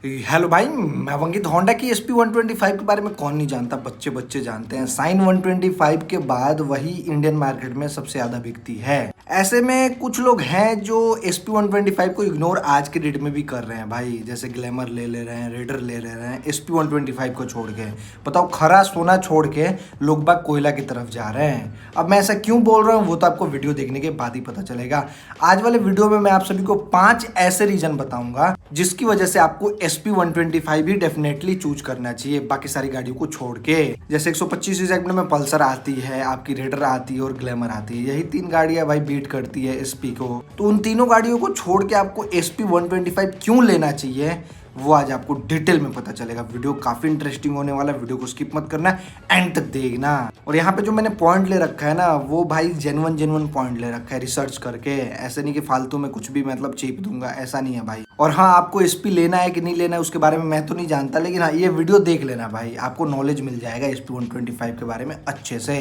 Hello भाई, मैं अवंगित। Honda की SP125 के बारे में कौन नहीं जानता, बच्चे बच्चे जानते हैं। साइन 125 के बाद वही इंडियन मार्केट में सबसे ज्यादा बिकती है। ऐसे में कुछ लोग हैं जो SP125 को इग्नोर आज के डेट में भी कर रहे हैं भाई। जैसे ग्लैमर ले रहे हैं, रेडर ले रहे हैं, SP125 को छोड़ के। बताओ, खरा सोना छोड़ के लोग बाग कोयला की तरफ जा रहे हैं। अब मैं ऐसा क्यों बोल रहा हूँ वो तो आपको वीडियो देखने के बाद ही पता चलेगा। आज वाले वीडियो में मैं आप सभी को 5 ऐसे रीजन बताऊंगा जिसकी वजह से आपको SP125 ही डेफिनेटली चूज करना चाहिए बाकी सारी गाड़ियों को छोड़ के। जैसे 125 सेगमेंट में पल्सर आती है, आपकी रेडर आती है और ग्लैमर आती है। यही 3 गाड़ियां भाई बीट करती है SP को। तो उन तीनों गाड़ियों को छोड़ के आपको SP125 क्यों लेना चाहिए वो आज आपको डिटेल में पता चलेगा। वीडियो काफी इंटरेस्टिंग होने वाला है, वीडियो को स्किप मत करना, एंड तक देखना। और यहाँ पे जो मैंने पॉइंट ले रखा है ना, वो भाई जेन्युइन पॉइंट ले रखा है रिसर्च करके। ऐसे नहीं कि फालतू में कुछ भी मतलब चीप दूंगा, ऐसा नहीं है भाई। और हाँ, आपको SP लेना है कि नहीं लेना है उसके बारे में मैं तो नहीं जानता, लेकिन हाँ ये वीडियो देख लेना भाई, आपको नॉलेज मिल जाएगा SP125 के बारे में अच्छे से।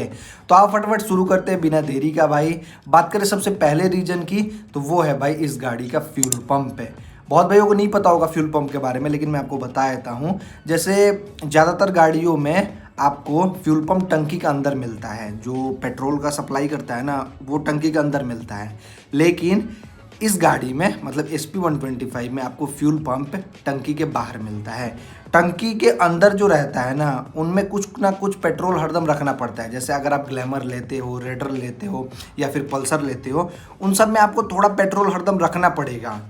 तो आप फटाफट शुरू करते हैं बिना देरी का भाई। बात करें सबसे पहले रीजन की, तो वो है भाई इस गाड़ी का फ्यूल पंप है। बहुत भाइयों को नहीं पता होगा फ्यूल पंप के बारे में, लेकिन मैं आपको बता देता हूँ। जैसे ज़्यादातर गाड़ियों में आपको फ्यूल पंप टंकी के अंदर मिलता है, जो पेट्रोल का सप्लाई करता है ना, वो टंकी के अंदर मिलता है। लेकिन इस गाड़ी में मतलब SP125 में आपको फ्यूल पंप टंकी के बाहर मिलता है। टंकी के अंदर जो रहता है ना, उनमें कुछ ना कुछ पेट्रोल हरदम रखना पड़ता है। जैसे अगर आप ग्लैमर लेते हो, रेडर लेते हो या फिर पल्सर लेते हो, उन सब में आपको थोड़ा पेट्रोल हरदम रखना पड़ेगा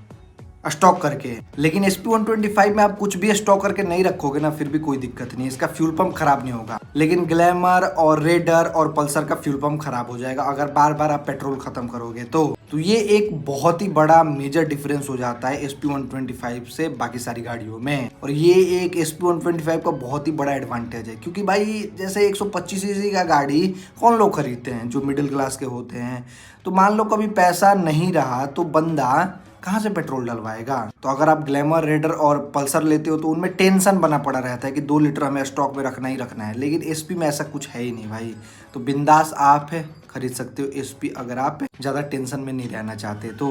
स्टॉक करके। लेकिन SP125 में आप कुछ भी स्टॉक करके नहीं रखोगे ना, फिर भी कोई दिक्कत नहीं है, इसका फ्यूल पंप खराब नहीं होगा। लेकिन ग्लैमर और रेडर और पल्सर का फ्यूल पंप खराब हो जाएगा अगर बार बार आप पेट्रोल खत्म करोगे तो ये एक बहुत ही बड़ा मेजर डिफरेंस हो जाता है SP125 से बाकी सारी गाड़ियों में। और ये एक SP125 का बहुत ही बड़ा एडवांटेज है, क्योंकि भाई जैसे 125 cc का गाड़ी कौन लोग खरीदते हैं, जो मिडिल क्लास के होते हैं। तो मान लो कभी पैसा नहीं रहा तो बंदा कहाँ से पेट्रोल डलवाएगा। तो अगर आप ग्लैमर, रेडर और पल्सर लेते हो तो उनमें टेंशन बना पड़ा रहता है कि 2 लीटर हमें स्टॉक में रखना ही रखना है। लेकिन SP में ऐसा कुछ है ही नहीं भाई। तो बिंदास आप खरीद सकते हो SP, अगर आप ज़्यादा टेंशन में नहीं रहना चाहते तो।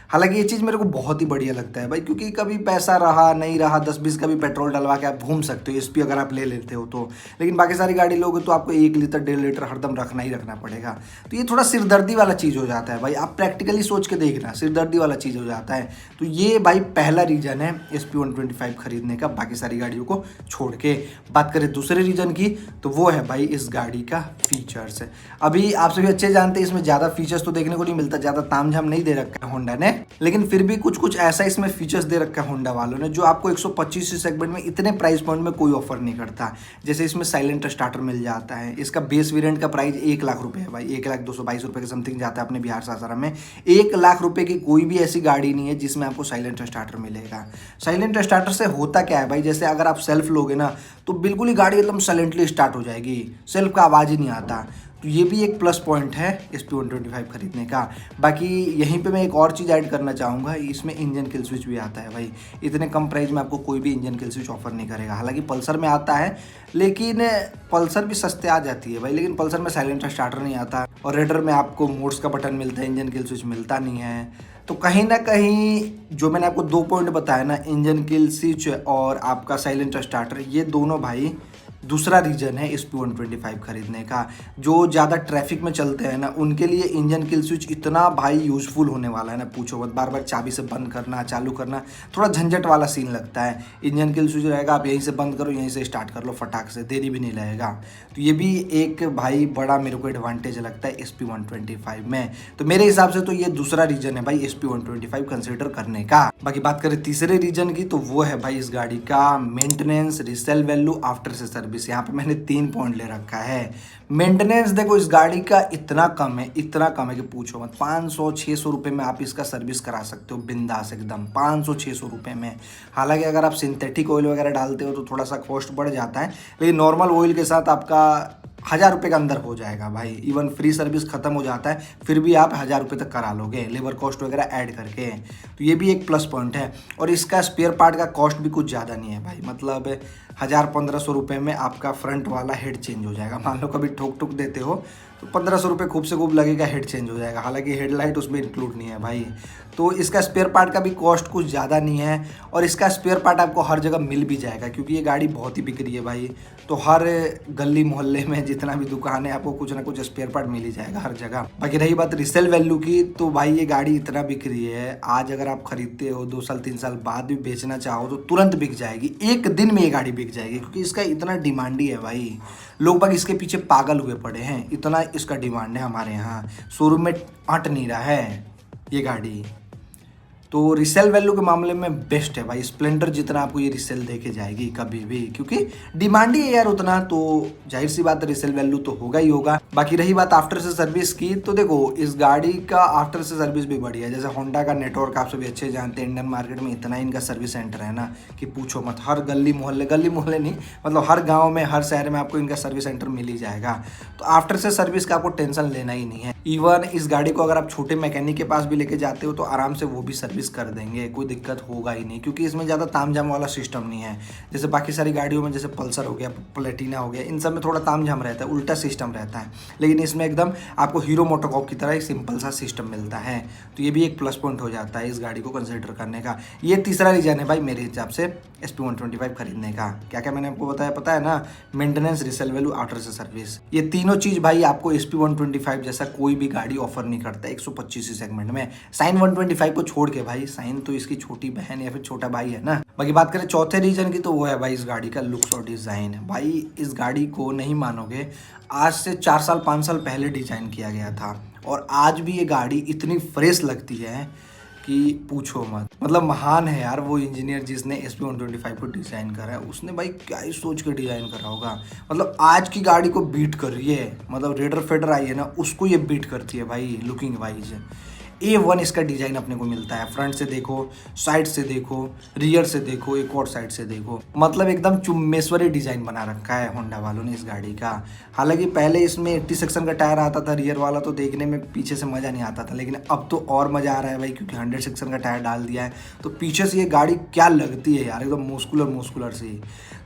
हालांकि ये चीज़ मेरे को बहुत ही बढ़िया लगता है भाई, क्योंकि कभी पैसा रहा नहीं रहा 10-20 का भी पेट्रोल डलवा के आप घूम सकते हो SP अगर आप ले लेते हो तो। लेकिन बाकी सारी गाड़ी लोगे तो आपको 1 लीटर 1.5 लीटर हरदम रखना ही रखना पड़ेगा। तो ये थोड़ा सिरदर्दी वाला चीज़ हो जाता है भाई। आप प्रैक्टिकली सोच के देखना, सिरदर्दी वाला चीज़ हो जाता है। तो ये भाई पहला रीज़न है SP125 खरीदने का बाकी सारी गाड़ियों को छोड़ के। बात करें दूसरे रीज़न की, तो वो है भाई इस गाड़ी का फीचर्स। अभी आप सभी अच्छे जानते हैं इसमें ज़्यादा फीचर्स तो देखने को नहीं मिलता, ज़्यादा तामझाम नहीं दे रखा है होंडा ने। लेकिन फिर भी कुछ कुछ ऐसा इसमें फीचर्स दे रखा है होंडा वालों ने, जो आपको 125 सेगमेंट में इतने प्राइस पॉइंट में कोई ऑफर नहीं करता। जैसे इसमें साइलेंट स्टार्टर मिल जाता है। इसका बेस वेरिएंट का प्राइस 1 लाख रुपये है भाई, 1,222,000 रुपये के समथिंग जाता है अपने बिहार सासाराम में। 1 लाख रुपये की कोई भी ऐसी गाड़ी नहीं है जिसमें आपको साइलेंट स्टार्टर मिलेगा। साइलेंट स्टार्टर से होता क्या है भाई, जैसे अगर आप सेल्फ लोगे ना तो बिल्कुल ही गाड़ी एकदम साइलेंटली स्टार्ट हो जाएगी, सेल्फ का आवाज़ ही नहीं आता। तो ये भी एक प्लस पॉइंट है SP125 खरीदने का। बाकी यहीं पे मैं एक और चीज़ ऐड करना चाहूँगा, इसमें इंजन किल स्विच भी आता है भाई। इतने कम प्राइस में आपको कोई भी इंजन किल स्विच ऑफर नहीं करेगा। हालांकि पल्सर में आता है, लेकिन पल्सर भी सस्ते आ जाती है भाई, लेकिन पल्सर में साइलेंट स्टार्टर नहीं आता। और रेडर में आपको मोड्स का बटन मिलता है, इंजन किल स्विच मिलता नहीं है। तो कहीं ना कहीं जो मैंने आपको 2 पॉइंट बताया ना, इंजन किल स्विच और आपका साइलेंट स्टार्टर, ये दोनों भाई दूसरा रीजन है SP125 खरीदने का। जो ज़्यादा ट्रैफिक में चलते हैं ना, उनके लिए इंजन किल स्विच इतना भाई यूज़फुल होने वाला है ना, पूछो मत। बार बार चाबी से बंद करना, चालू करना थोड़ा झंझट वाला सीन लगता है। इंजन किल स्विच रहेगा, आप यहीं से बंद करो, यहीं से स्टार्ट कर लो फटाक से, देरी भी नहीं लगेगा। तो ये भी एक भाई बड़ा मेरे को एडवांटेज लगता है SP125 में। तो मेरे हिसाब से तो ये दूसरा रीजन है भाई SP125 कंसिडर करने का। बाकी बात करें तीसरे रीजन की, तो वो है भाई इस गाड़ी का मेंटेनेंस, रीसेल वैल्यू, आफ्टर से सर्विस। यहाँ पे मैंने 3 पॉइंट ले रखा है। मेंटेनेंस देखो इस गाड़ी का इतना कम है कि पूछो मत। 500-600 रुपये में आप इसका सर्विस करा सकते हो बिंदास एकदम, 500-600 रुपये में। हालांकि अगर आप सिंथेटिक ऑयल वगैरह डालते हो तो थोड़ा सा कॉस्ट बढ़ जाता है, लेकिन नॉर्मल ऑयल के साथ आपका 1,000 रुपये के अंदर हो जाएगा भाई। इवन फ्री सर्विस खत्म हो जाता है, फिर भी आप 1,000 रुपये तक करा लोगे लेबर कॉस्ट वगैरह ऐड करके। तो ये भी एक प्लस पॉइंट है। और इसका स्पेयर पार्ट का कॉस्ट भी कुछ ज़्यादा नहीं है भाई, मतलब 1,000-1,500 रुपये में आपका फ्रंट वाला हेड चेंज हो जाएगा। मान लो कभी ठोक ठुक देते हो तो 1500 रुपये खूब से खूब लगेगा, हेड चेंज हो जाएगा। हालांकि हेडलाइट उसमें इंक्लूड नहीं है भाई। तो इसका स्पेयर पार्ट का भी कॉस्ट कुछ ज़्यादा नहीं है, और इसका स्पेयर पार्ट आपको हर जगह मिल भी जाएगा, क्योंकि ये गाड़ी बहुत ही बिक रही है भाई। तो हर गली मोहल्ले में जितना भी दुकान है, आपको कुछ ना कुछ स्पेयर पार्ट मिल ही जाएगा हर जगह। बाकी रही बात रीसेल वैल्यू की, तो भाई ये गाड़ी इतना बिक रही है, आज अगर आप खरीदते हो 2 साल 3 साल बाद भी बेचना चाहो तो तुरंत बिक जाएगी, एक दिन में ये गाड़ी बिक जाएगी, क्योंकि इसका इतना डिमांड ही है भाई। लोग बाग इसके पीछे पागल हुए पड़े हैं, इतना इसका डिमांड है हमारे यहाँ। शोरूम में अट नहीं रहा है ये गाड़ी। तो रिसेल वैल्यू के मामले में बेस्ट है भाई, स्प्लेंडर जितना आपको ये रिसेल देके जाएगी कभी भी, क्योंकि डिमांड ही है यार उतना, तो जाहिर सी बात है रिसेल वैल्यू तो होगा ही होगा। बाकी रही बात आफ्टर से सर्विस की, तो देखो इस गाड़ी का आफ्टर से सर्विस भी बढ़िया है। जैसे होंडा का नेटवर्क आप सभी अच्छे जानते हैं, इंडियन मार्केट में इतना इनका सर्विस सेंटर है ना कि पूछो मत। हर गली मोहल्ले नहीं, मतलब हर गाँव में, हर शहर में आपको इनका सर्विस सेंटर मिल ही जाएगा। तो आफ्टर से सर्विस का आपको टेंशन लेना ही नहीं है। इवन इस गाड़ी को अगर आप छोटे मैकेनिक के पास भी लेके जाते हो तो आराम से वो भी सर्विस कर देंगे, कोई दिक्कत होगा ही नहीं, क्योंकि इसमें ज़्यादा तामझाम वाला सिस्टम नहीं है। जैसे बाकी सारी गाड़ियों में, जैसे पल्सर हो गया, प्लेटिना हो गया, इन सब में थोड़ा तामझाम रहता है, उल्टा सिस्टम रहता है, लेकिन इसमें एकदम आपको हीरो मोटोकॉर्प की तरह एक सिंपल सा सिस्टम मिलता है। तो ये भी एक प्लस पॉइंट हो जाता है इस गाड़ी को कंसिडर करने का। ये तीसरा रीजन है भाई मेरे हिसाब से SP125 खरीदने का। क्या क्या मैंने आपको बताया पता है ना, मेंटेनेंस, रिसेल वैल्यू, आफ्टर से सर्विस, ये तीनों चीज़ भाई आपको SP125 जैसा कोई भी गाड़ी ऑफर नहीं करता 125 सेगमेंट में। साइन 125 को छोड़ के भाई, साइन तो इसकी छोटी बहन या फिर छोटा भाई है ना। बाकी बात करें चौथे रीजन की, तो वो है भाई इस गाड़ी का लुक्स और डिज़ाइन। भाई इस गाड़ी को नहीं मानोगे, आज से 4 साल 5 साल पहले डिज़ाइन किया गया था, और आज भी ये गाड़ी इतनी फ्रेश लगती है कि पूछो मत। मतलब महान है यार वो इंजीनियर जिसने SP125 को डिज़ाइन करा है, उसने भाई क्या ही सोच के डिज़ाइन करा होगा। मतलब आज की गाड़ी को बीट कर रही है, मतलब रेडर फेडर आई है ना, उसको ये बीट करती है भाई लुकिंग वाइज। A1 इसका डिज़ाइन अपने को मिलता है, फ्रंट से देखो, साइड से देखो, रियर से देखो, एक और साइड से देखो, मतलब एकदम चुम्मेश्वरी डिज़ाइन बना रखा है होंडा वालों ने इस गाड़ी का। हालांकि पहले इसमें 80 सेक्शन का टायर आता था रियर वाला, तो देखने में पीछे से मज़ा नहीं आता था, लेकिन अब तो और मज़ा आ रहा है भाई, क्योंकि 100 सेक्शन का टायर डाल दिया है। तो पीछे से ये गाड़ी क्या लगती है यार, एकदम मुस्कुलर सी।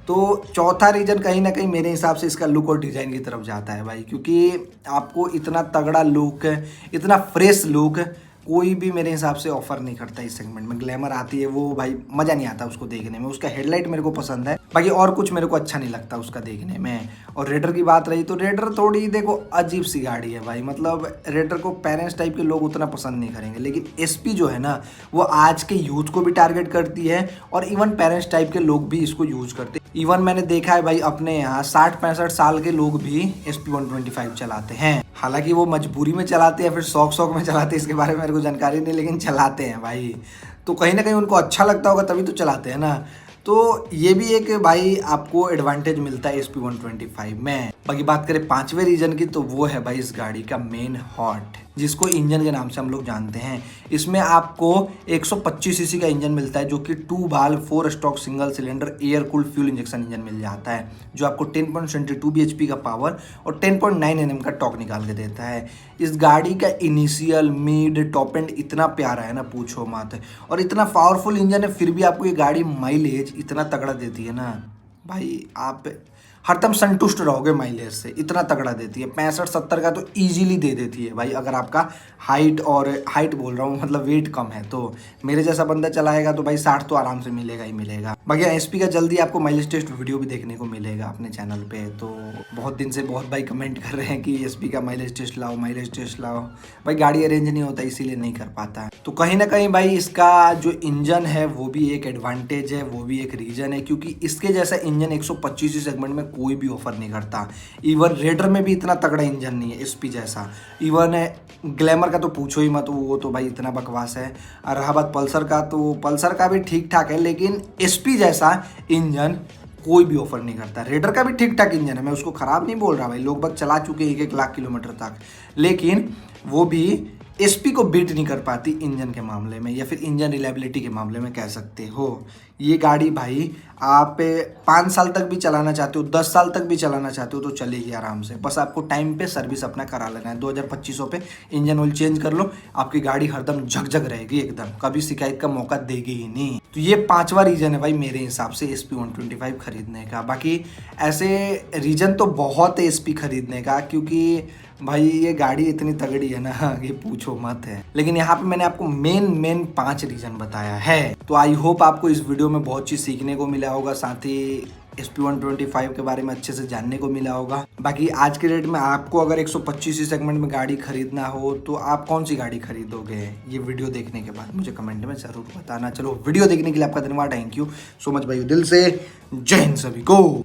तो चौथा रीजन कहीं ना कहीं मेरे हिसाब से इसका लुक और डिज़ाइन की तरफ जाता है भाई, क्योंकि आपको इतना तगड़ा लुक, इतना फ्रेश लुक कोई भी मेरे हिसाब से ऑफर नहीं करता इस सेगमेंट में। ग्लैमर आती है वो भाई, मज़ा नहीं आता उसको देखने में। उसका हेडलाइट मेरे को पसंद है, बाकी और कुछ मेरे को अच्छा नहीं लगता उसका देखने में। और रेडर की बात रही, तो रेडर थोड़ी देखो अजीब सी गाड़ी है भाई, मतलब रेडर को पेरेंट्स टाइप के लोग उतना पसंद नहीं करेंगे, लेकिन SP जो है ना, वो आज के यूथ को भी टारगेट करती है, और इवन पेरेंट्स टाइप के लोग भी इसको यूज करते हैं। इवन मैंने देखा है भाई अपने यहाँ 60-65 साल के लोग भी SP125 चलाते हैं। हालांकि वो मजबूरी में चलाते हैं, फिर शौक में चलाते हैं, इसके बारे में मेरे को जानकारी नहीं, लेकिन चलाते हैं भाई। तो कहीं ना कहीं उनको अच्छा लगता होगा तभी तो चलाते हैं ना। तो ये भी एक भाई आपको एडवांटेज मिलता है SP125 में। बाकी बात करें पांचवें रीजन की, तो वो है भाई इस गाड़ी का मेन हॉर्ट, जिसको इंजन के नाम से हम लोग जानते हैं। इसमें आपको 125 सीसी का इंजन मिलता है, जो कि 2 valve 4 stroke single cylinder air cooled fuel injection engine मिल जाता है, जो आपको 10.72 bhp का पावर और 10.9 Nm का टॉर्क निकाल के देता है। इस गाड़ी का इनिशियल, मिड, टॉप एंड इतना प्यारा है ना, पूछो मत। और इतना पावरफुल इंजन है, फिर भी आपको ये गाड़ी माइलेज इतना तगड़ा देती है ना भाई, आप हरदम संतुष्ट रहोगे माइलेज से, इतना तगड़ा देती है। 65-70 का तो इजीली दे देती है भाई, अगर आपका हाइट बोल रहा हूँ, मतलब वेट कम है। तो मेरे जैसा बंदा चलाएगा तो भाई 60 तो आराम से मिलेगा ही मिलेगा। बाकी SP का जल्दी आपको माइलेज टेस्ट वीडियो भी देखने को मिलेगा अपने चैनल पे। तो बहुत दिन से बहुत भाई कमेंट कर रहे हैं कि SP का माइलेज टेस्ट लाओ। भाई गाड़ी अरेंज नहीं होता, इसीलिए नहीं कर पाता। तो कहीं ना कहीं भाई इसका जो इंजन है वो भी एक एडवांटेज है, वो भी एक रीजन है, क्योंकि इसके जैसा इंजन 125 सेगमेंट में कोई भी ऑफर नहीं करता। इवन रेडर में भी इतना तगड़ा इंजन नहीं है SP जैसा। इवन ग्लैमर का तो पूछो ही मत, वो तो भाई इतना बकवास है। और रहा बात पल्सर का, तो पल्सर का भी ठीक ठाक है, लेकिन SP जैसा इंजन कोई भी ऑफर नहीं करता। रेडर का भी ठीक ठाक इंजन है, मैं उसको खराब नहीं बोल रहा भाई, लोग बग चला चुके 1-1 लाख किलोमीटर तक, लेकिन वो भी SP को बीट नहीं कर पाती इंजन के मामले में, या फिर इंजन रिलायबिलिटी के मामले में कह सकते हो। ये गाड़ी भाई आप 5 साल तक भी चलाना चाहते हो, 10 साल तक भी चलाना चाहते हो तो चलेगी आराम से। बस आपको टाइम पे सर्विस अपना करा लेना है। 2025 पे इंजन ऑयल चेंज कर लो, आपकी गाड़ी हरदम झकझक रहेगी एकदम, कभी शिकायत का मौका देगी ही नहीं। तो ये 5वां रीजन है भाई मेरे हिसाब से SP125 खरीदने का। बाकी ऐसे रीजन तो बहुत है SP खरीदने का, क्योंकि भाई ये गाड़ी इतनी तगड़ी है ना ये पूछो मत है। लेकिन यहाँ पे मैंने आपको मेन 5 रीजन बताया है। तो आई होप आपको इस वीडियो में बहुत चीज सीखने को मिला होगा, साथ ही SP125 के बारे में अच्छे से जानने को मिला होगा। बाकी आज के डेट में आपको अगर 125 सेगमेंट में गाड़ी खरीदना हो तो आप कौन सी गाड़ी खरीदोगे, ये वीडियो देखने के बाद मुझे कमेंट में जरूर बताना। चलो वीडियो देखने के लिए आपका धन्यवाद, थैंक यू सो मच भाई दिल से। जय हिंद सभी को।